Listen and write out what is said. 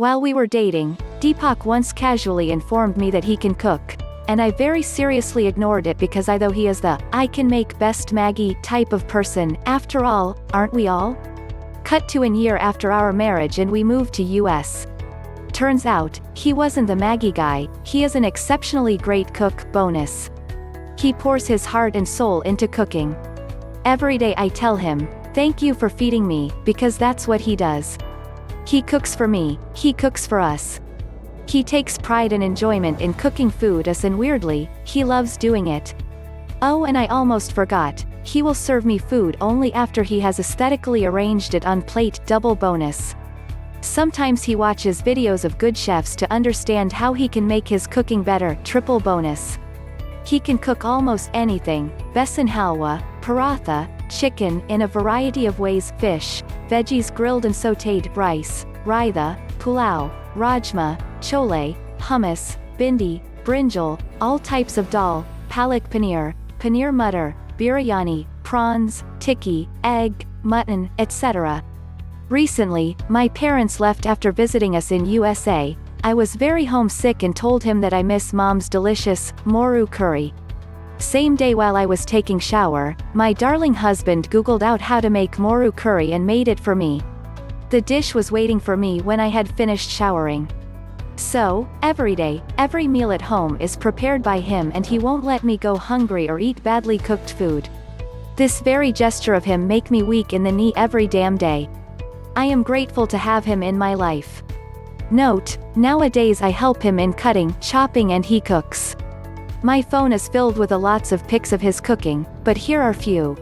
While we were dating, Deepak once casually informed me that he can cook, and I very seriously ignored it because though he is the "I can make best Maggie" type of person, after all, aren't we all? Cut to a year after our marriage and we moved to US. Turns out, he wasn't the Maggie guy, he is an exceptionally great cook, bonus. He pours his heart and soul into cooking. Every day I tell him, "Thank you for feeding me," because that's what he does. He cooks for me, he cooks for us. He takes pride and enjoyment in cooking food us, and weirdly, he loves doing it. Oh, and I almost forgot, he will serve me food only after he has aesthetically arranged it on plate, double bonus. Sometimes he watches videos of good chefs to understand how he can make his cooking better, triple bonus. He can cook almost anything, besan halwa, paratha, chicken in a variety of ways, fish, veggies grilled and sautéed, rice, raitha, pulao, rajma, chole, hummus, bindi, brinjal, all types of dal, palak paneer, paneer mutter, biryani, prawns, tikki, egg, mutton, etc. Recently, my parents left after visiting us in USA. I was very homesick and told him that I miss mom's delicious moru curry. Same day while I was taking shower, my darling husband googled out how to make moru curry and made it for me. The dish was waiting for me when I had finished showering. So, every day, every meal at home is prepared by him, and he won't let me go hungry or eat badly cooked food. This very gesture of him make me weak in the knee every damn day. I am grateful to have him in my life. Note, nowadays I help him in cutting, chopping, and he cooks. My phone is filled with lots of pics of his cooking, but here are few.